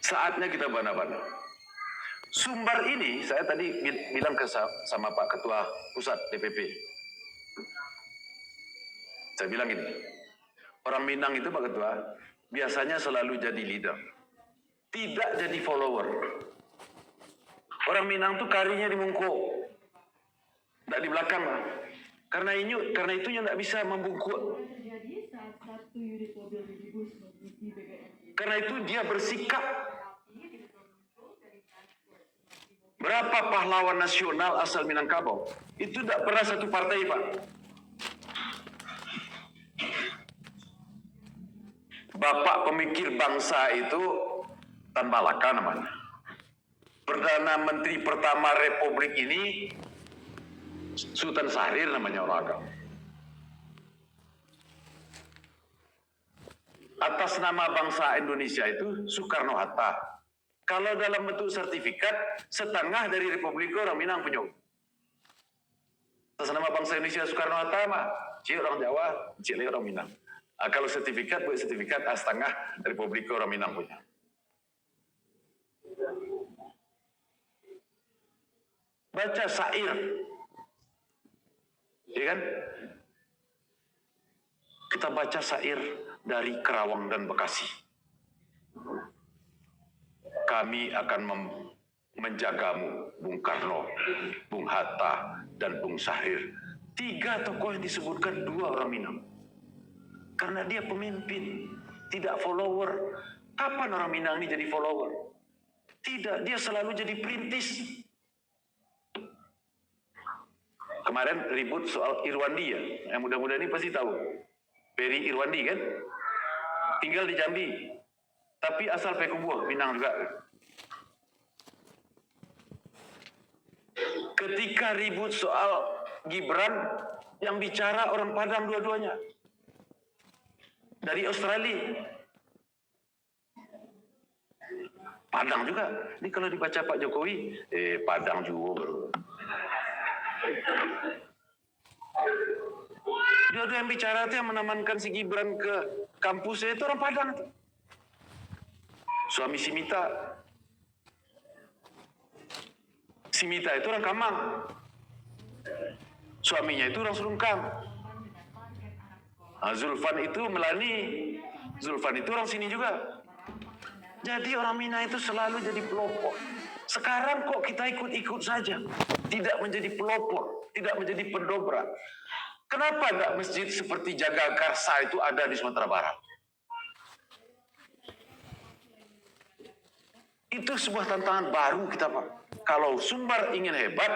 Saatnya kita bana-bana. Sumbar ini, saya tadi bilang sama Pak Ketua Pusat DPP. Saya bilang gini, orang Minang itu Pak Ketua, biasanya selalu jadi leader. Tidak jadi follower. Orang Minang tuh karirnya di mungko. Tidak di belakang. Karena itunya tidak bisa membungkuk. Karena itu dia bersikap. Berapa pahlawan nasional asal Minangkabau? Itu tidak pernah satu partai, Pak. Bapak pemikir bangsa itu Tan Malaka namanya. Perdana Menteri pertama Republik ini Sultan Syahrir namanya orang agama. Atas nama bangsa Indonesia itu Soekarno-Hatta. Kalau dalam bentuk sertifikat, setengah dari Republik orang Minang punya. Atas nama bangsa Indonesia Soekarno-Hatta mah, Cik orang Jawa, Cik orang Minang. Kalau sertifikat, buat sertifikat setengah Republik orang Minang punya. Baca syair, ya kan? Kita baca syair dari Kerawang dan Bekasi. Kami akan menjagamu, Bung Karno, Bung Hatta, dan Bung Syahrir. 3 tokoh yang disebutkan 2 orang Minang. Karena dia pemimpin, tidak follower. Kapan orang Minang ini jadi follower? Tidak, dia selalu jadi perintis. Kemarin ribut soal Irwandi ya, yang muda-muda ini pasti tahu. Peri Irwandi kan, tinggal di Jambi, tapi asal Pekubuh, Minang juga. Ketika ribut soal Gibran, yang bicara orang Padang dua-duanya. Dari Australia. Padang juga. Ini kalau dibaca Pak Jokowi, Padang juga bro. Dua-dua yang bicara itu yang menamankan si Gibran ke kampusnya itu orang Padang itu. Suami Simita. Simita itu orang Kamang. Suaminya itu orang Serungkang. Zulfan itu Melani. Zulfan itu orang sini juga. Jadi orang Minang itu selalu jadi pelopor. Sekarang kok kita ikut-ikut saja. Tidak menjadi pelopor. Tidak menjadi pendobrak. Kenapa enggak masjid seperti Jagakarsa itu ada di Sumatera Barat? Itu sebuah tantangan baru kita, Pak. Kalau Sumbar ingin hebat,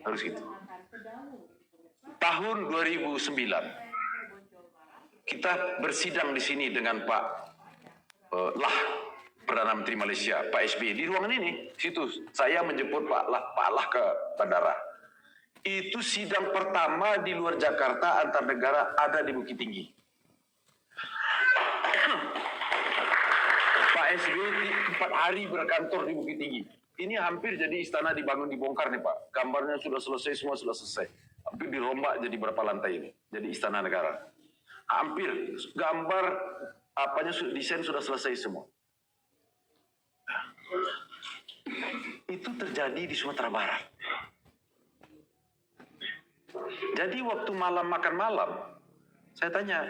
harus gitu. Tahun 2009, kita bersidang di sini dengan Pak Perdana Menteri Malaysia, Pak SBY, di ruangan ini. Situ saya menjemput Pak Lah ke bandara. Itu sidang pertama di luar Jakarta antar negara ada di Bukit Tinggi. Pak SBY 4 hari berkantor di Bukit Tinggi. Ini hampir jadi istana dibongkar nih Pak. Gambarnya sudah selesai, semua sudah selesai. Hampir dirombak jadi berapa lantai ini. Jadi istana negara. Hampir gambar desain sudah selesai semua. Itu terjadi di Sumatera Barat. Jadi waktu makan malam, saya tanya,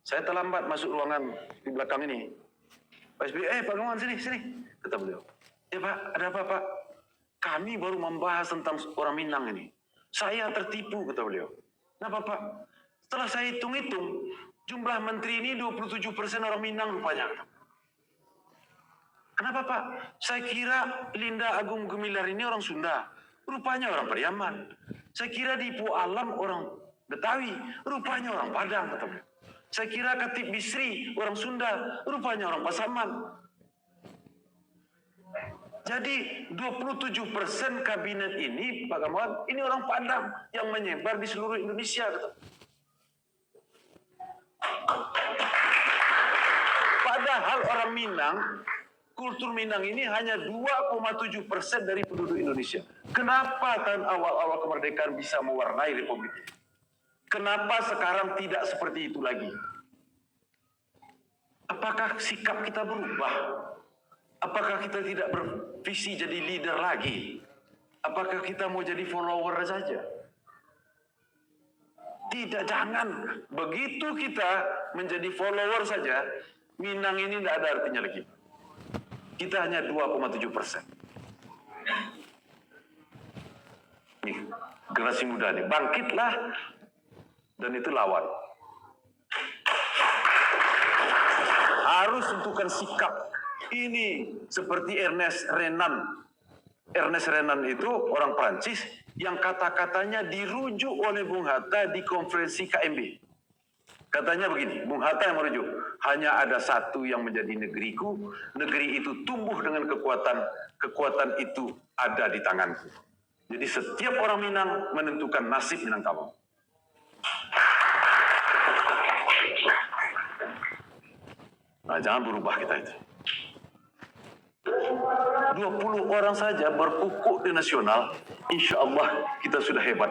saya terlambat masuk ruangan di belakang ini. Pak SBY, Pak Numan sini, kata beliau. Ya Pak, ada apa Pak? Kami baru membahas tentang orang Minang ini. Saya tertipu, kata beliau. Kenapa Pak? Setelah saya hitung-hitung, jumlah menteri ini 27% orang Minang rupanya. Kenapa Pak? Saya kira Linda Agung Gumilar ini orang Sunda. Rupanya orang Pariaman. Saya kira Dipu Alam orang Betawi. Rupanya orang Padang, kata beliau. Saya kira Khatib Bisri orang Sunda. Rupanya orang Pasaman. Jadi 27% kabinet ini, Pak Gamawan, ini orang Padang yang menyebar di seluruh Indonesia. Padahal orang Minang, kultur Minang ini hanya 2,7% dari penduduk Indonesia. Kenapa tahun awal-awal kemerdekaan bisa mewarnai Republik ini? Kenapa sekarang tidak seperti itu lagi? Apakah sikap kita berubah? Apakah kita tidak bervisi jadi leader lagi? Apakah kita mau jadi follower saja? Tidak, jangan. Begitu kita menjadi follower saja, Minang ini tidak ada artinya lagi. Kita hanya 2,7%. Nih, generasi muda nih, bangkitlah. Dan itu lawan. Harus tentukan sikap. Ini seperti Ernest Renan. Ernest Renan itu orang Prancis yang kata-katanya dirujuk oleh Bung Hatta di konferensi KMB. Katanya begini, Bung Hatta yang merujuk, hanya ada satu yang menjadi negeriku, negeri itu tumbuh dengan kekuatan itu ada di tanganku. Jadi setiap orang Minang menentukan nasib Minangkabau. Nah, jangan berubah kita itu. 20 orang saja berkukuk di nasional, insya Allah kita sudah hebat.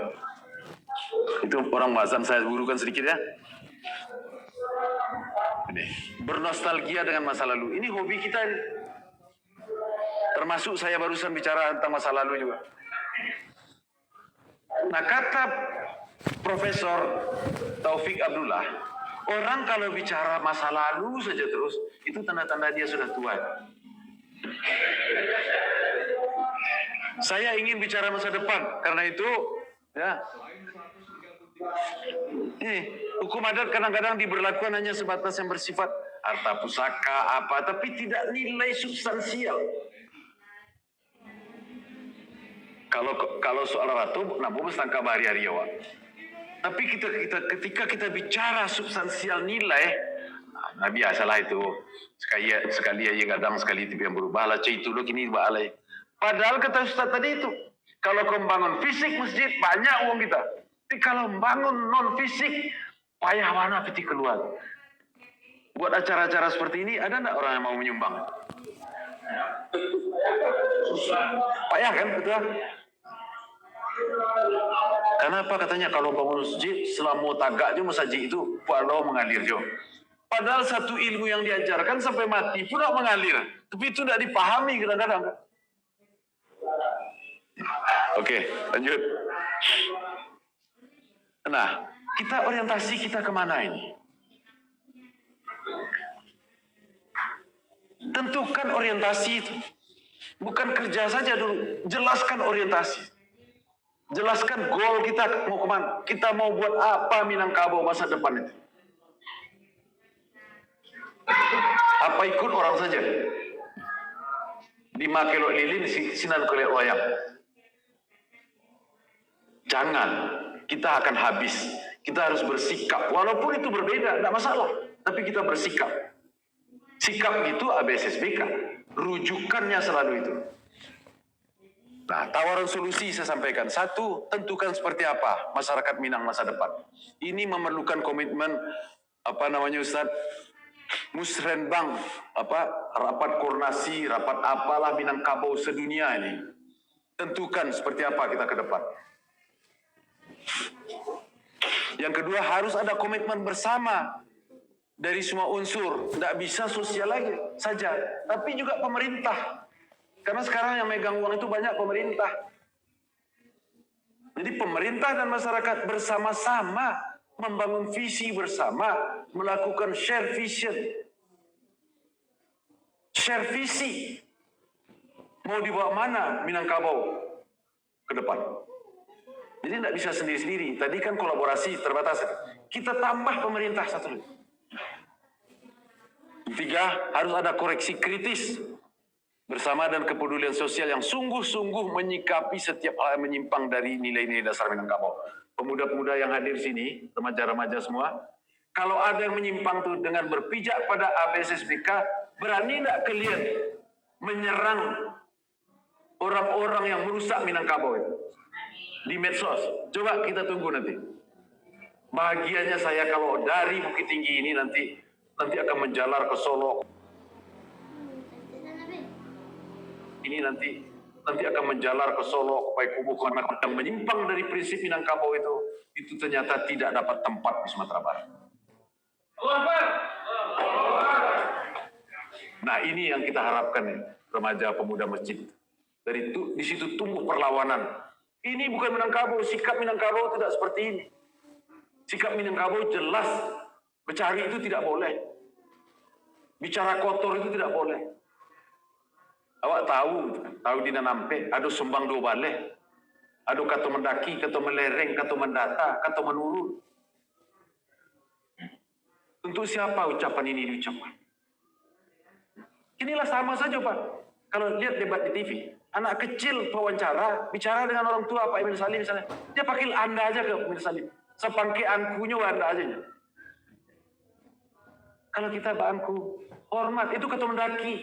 Itu orang Mazan saya burukan sedikit ya. Ini, bernostalgia dengan masa lalu. Ini hobi kita. Termasuk saya barusan bicara tentang masa lalu juga. Nah, kata Profesor Taufik Abdullah, orang kalau bicara masa lalu saja terus, itu tanda-tanda dia sudah tua. Saya ingin bicara masa depan, karena itu, ya, hukum adat kadang-kadang diberlakukan hanya sebatas yang bersifat harta pusaka apa, tapi tidak nilai substansial. Kalau soal ratu, nabo mestangka bahari Yawa. Tapi ketika kita bicara substansial nilai, nah biasalah itu sekali aja kadang sekali itu yang berubah lah itu loh kini balai. Padahal kata Ustaz tadi itu, kalau kau bangun fisik masjid banyak uang kita. Tapi kalau bangun non fisik payah mana peti keluar. Buat acara-acara seperti ini ada enggak orang yang mau menyumbang? Payah kan, betul? Kenapa katanya kalau bangun masjid selama tagak je masjid itu walau mengalir je. Padahal satu ilmu yang diajarkan sampai mati pun tak mengalir. Tapi itu tidak dipahami kadang-kadang. Oke, lanjut. Nah, kita orientasi kita kemana ini? Tentukan orientasi itu. Bukan kerja saja dulu. Jelaskan orientasi. Jelaskan goal kita mau kemana. Kita mau buat apa Minangkabau masa depan itu. Apa ikut orang saja? 5 kilo lilin, sinan kulit wayang. Jangan, kita akan habis. Kita harus bersikap. Walaupun itu berbeda, tidak masalah. Tapi kita bersikap. Sikap itu ABSSBK. Rujukannya selalu itu. Nah, tawaran solusi saya sampaikan. 1, tentukan seperti apa masyarakat Minang masa depan. Ini memerlukan komitmen, Ustaz? Musrenbang, rapat koordinasi, rapat apalah Minangkabau sedunia ini. Tentukan seperti apa kita ke depan. Yang kedua, harus ada komitmen bersama dari semua unsur. Tidak bisa sosial lagi saja, tapi juga pemerintah. Karena sekarang yang megang uang itu banyak pemerintah. Jadi pemerintah dan masyarakat bersama-sama membangun visi bersama, melakukan share vision. Share visi. Mau dibawa mana Minangkabau ke depan. Jadi tidak bisa sendiri-sendiri. Tadi kan kolaborasi terbatas. Kita tambah pemerintah satu lagi. 3, harus ada koreksi kritis bersama dan kepedulian sosial yang sungguh-sungguh menyikapi setiap hal yang menyimpang dari nilai-nilai dasar Minangkabau. Pemuda-pemuda yang hadir sini, remaja-remaja semua, kalau ada yang menyimpang tuh dengan berpijak pada ABSSBK, berani tidak kalian menyerang orang-orang yang merusak Minangkabau itu di medsos? Coba kita tunggu nanti. Bahagianya saya kalau dari Bukit Tinggi ini nanti akan menjalar ke Solo. Ini nanti akan menjalar ke Solo, ke Payakumbuh, karena yang menyimpang dari prinsip Minangkabau itu ternyata tidak dapat tempat di Sumatera Barat. Nah ini yang kita harapkan nih, remaja pemuda masjid. Di situ tumbuh perlawanan. Ini bukan Minangkabau, sikap Minangkabau tidak seperti ini. Sikap Minangkabau jelas, bercari itu tidak boleh. Bicara kotor itu tidak boleh. Awak tahu dina nampe, ada sumbang dua baleh. Ada kata mendaki, kata melereng, kata mendata, kata menurun. Untuk siapa ucapan ini diucapkan? Inilah sama saja Pak. Kalau lihat debat di TV, anak kecil wawancara, bicara dengan orang tua Pak Emil Salim misalnya. Dia panggil Anda aja ke Emil Salim. Sepangke angkunya Anda aja. Kalau kita bangku, hormat, itu kata mendaki.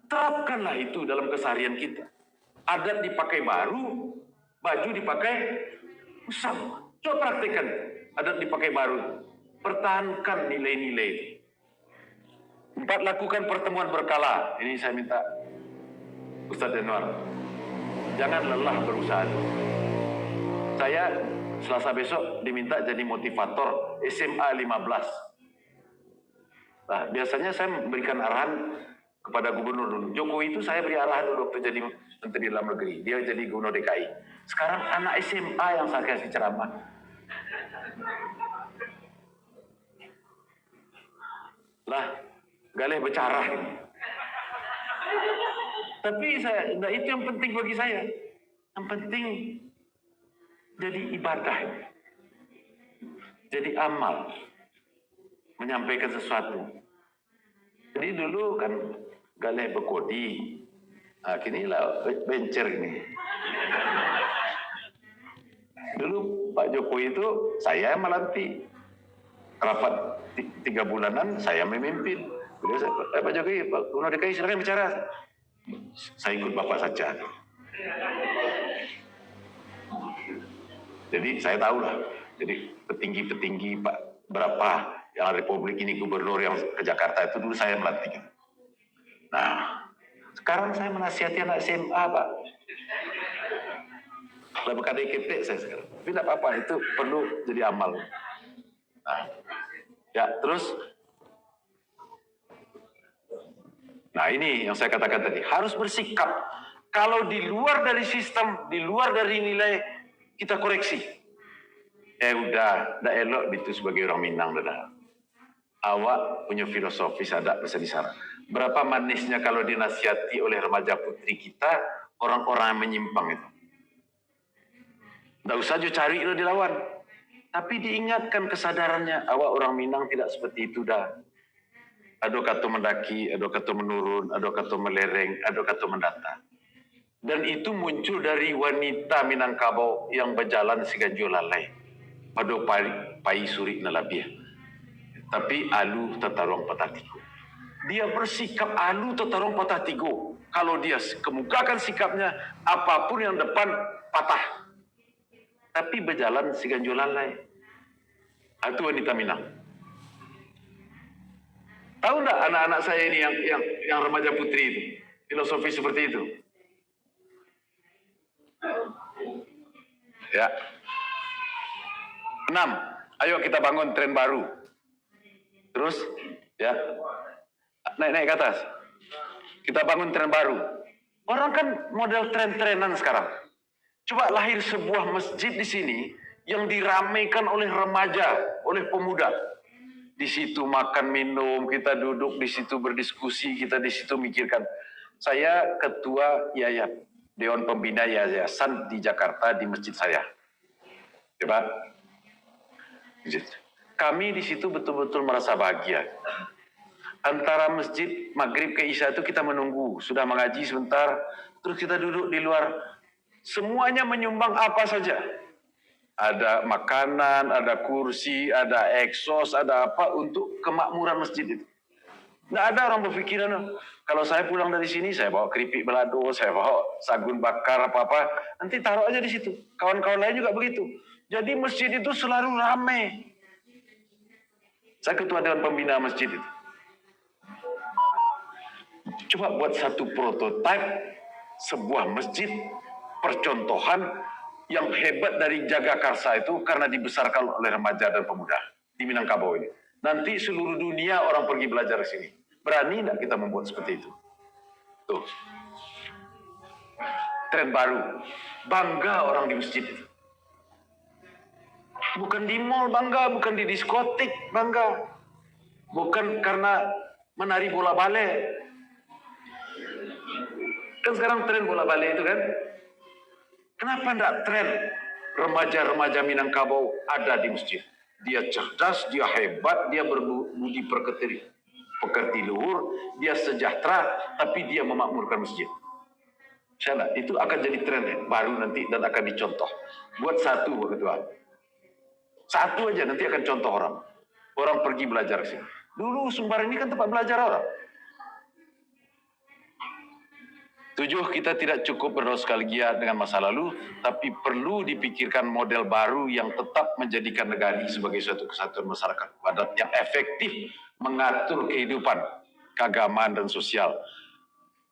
Terapkanlah itu dalam keseharian kita. Adat dipakai baru, baju dipakai sama. Coba praktekkan adat dipakai baru. Pertahankan nilai-nilai itu. 4, lakukan pertemuan berkala. Ini saya minta Ustadz Anwar. Jangan lelah berusaha. Saya Selasa besok diminta jadi motivator SMA 15. Nah, biasanya saya memberikan arahan kepada gubernur dulu. Jokowi itu saya beri arahan dulu waktu jadi Menteri Dalam Negeri. Dia jadi Gubernur DKI. Sekarang anak SMA yang saya kasih ceramah. Lah, galeh bicara. Tapi nah itu yang penting bagi saya. Yang penting jadi ibadah. Jadi amal. Menyampaikan sesuatu. Jadi dulu kan galeh berkodi. Nah, kini lah bencer ini. Dulu Pak Jokowi itu saya melantik. Rapat 3 bulanan saya memimpin. Pak Jokowi, Pak Gubernur DKI silakan bicara. Saya ikut Bapak saja. Jadi saya tahu lah. Jadi petinggi-petinggi Pak berapa yang Republik ini gubernur yang ke Jakarta itu dulu saya melantik. Nah, sekarang saya menasihati anak SMA Pak. Lah bukan dikit saya sekarang. Tapi tidak apa-apa, itu perlu jadi amal. Nah, ya terus. Nah ini yang saya katakan tadi, harus bersikap. Kalau di luar dari sistem, di luar dari nilai, kita koreksi. Udah, dah elok itu sebagai orang Minang, dah. Awak punya filosofis ada bisa disara. Berapa manisnya kalau dinasihati oleh remaja putri kita, orang-orang yang menyimpang itu. Tidak usah cari itu dilawan. Tapi diingatkan kesadarannya, awak orang Minang tidak seperti itu dah. Ada kata mendaki, ada kata menurun, ada kata melereng, ada kata mendata. Dan itu muncul dari wanita Minangkabau yang berjalan seganjul lalai. Pada pai suri nalabia. Tapi alu tetarong patatigo. Dia bersikap alu tetarong patatigo. Kalau dia kemukakan sikapnya, apapun yang depan patah. Tapi berjalan seganjul lalai. Itu wanita Minang. Tahu enggak anak-anak saya ini yang remaja putri itu? Filosofi seperti itu. Ya. 6. Ayo kita bangun tren baru. Terus, ya. Naik ke atas. Kita bangun tren baru. Orang kan model tren-trenan sekarang. Coba lahir sebuah masjid di sini yang diramaikan oleh remaja, oleh pemuda. Di situ makan minum, kita duduk di situ berdiskusi, kita di situ mikirkan. Saya ketua Dewan Pembina Yayasan di Jakarta di masjid saya. Coba. Kami di situ betul-betul merasa bahagia. Antara masjid maghrib ke isya itu kita menunggu, sudah mengaji sebentar, terus kita duduk di luar. Semuanya menyumbang apa saja. Ada makanan, ada kursi, ada eksos, ada apa untuk kemakmuran masjid itu. Tidak ada orang berpikiran, kalau saya pulang dari sini, saya bawa keripik balado, saya bawa sagun bakar, apa-apa. Nanti taruh aja di situ. Kawan-kawan lain juga begitu. Jadi masjid itu selalu ramai. Saya ketua Dewan Pembina masjid itu. Coba buat satu prototipe, sebuah masjid, percontohan yang hebat dari Jagakarsa itu karena dibesarkan oleh remaja dan pemuda di Minangkabau ini. Nanti seluruh dunia orang pergi belajar ke sini. Berani tidak kita membuat seperti itu? Tuh. Tren baru. Bangga orang di masjid itu. Bukan di mall bangga, bukan di diskotik bangga. Bukan karena menari bola bale. Kan sekarang tren bola bale itu kan. Kenapa tidak tren remaja-remaja Minangkabau ada di masjid? Dia cerdas, dia hebat, dia berbudi pekerti luhur, dia sejahtera, tapi dia memakmurkan masjid. Insyaallah, itu akan jadi tren baru nanti dan akan dicontoh. Buat satu, Pak Ketua. Satu aja nanti akan contoh orang. Orang pergi belajar ke sini. Dulu Sumbar ini kan tempat belajar orang. 7, kita tidak cukup bernostalgia dengan masa lalu, tapi perlu dipikirkan model baru yang tetap menjadikan negara ini sebagai suatu kesatuan masyarakat padat yang efektif mengatur kehidupan, keagamaan dan sosial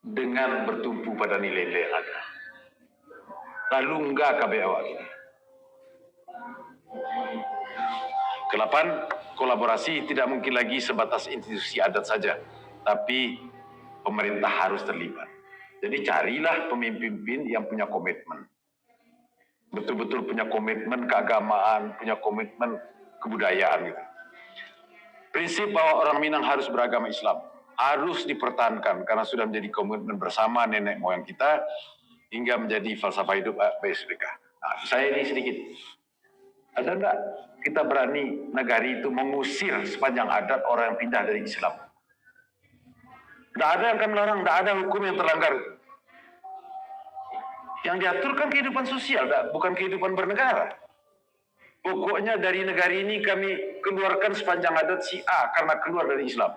dengan bertumpu pada nilai-nilai yang ada. Lalu enggak KB awak ini. Ke-8, kolaborasi tidak mungkin lagi sebatas institusi adat saja, tapi pemerintah harus terlibat. Jadi carilah pemimpin yang punya komitmen. Betul-betul punya komitmen keagamaan, punya komitmen kebudayaan gitu. Prinsip bahwa orang Minang harus beragama Islam harus dipertahankan karena sudah menjadi komitmen bersama nenek moyang kita hingga menjadi falsafah hidup PSBK. Nah, saya ini sedikit. Ada enggak kita berani negari itu mengusir sepanjang adat orang yang pindah dari Islam? Tidak ada yang akan melarang, tidak ada hukum yang terlanggar. Yang diatur kan kehidupan sosial, bukan kehidupan bernegara. Pokoknya dari negara ini kami keluarkan sepanjang adat si A karena keluar dari Islam.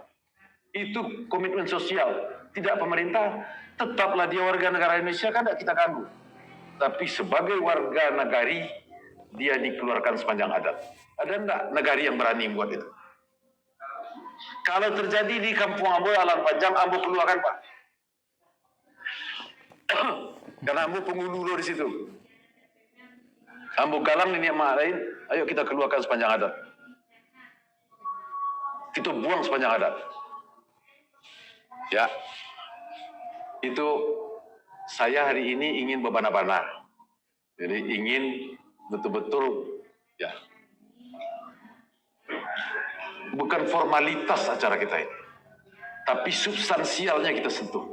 Itu komitmen sosial. Tidak pemerintah, tetaplah dia warga negara Indonesia kan tidak kita ganggu. Tapi sebagai warga negari, dia dikeluarkan sepanjang adat. Ada enggak negari yang berani buat itu? Kalau terjadi di Kampung Ambo, Alang Panjang, Ambo keluarkan Pak. Karena Ambo penghulu di situ. Ambo galang ini emak lain, ayo kita keluarkan sepanjang adat. Kita buang sepanjang adat. Ya, itu saya hari ini ingin berbana-bana. Jadi ingin betul-betul, ya, bukan formalitas acara kita ini, tapi substansialnya kita sentuh.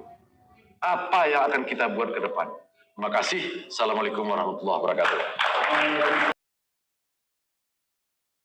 Apa yang akan kita buat ke depan? Terima kasih. Assalamualaikum warahmatullahi wabarakatuh.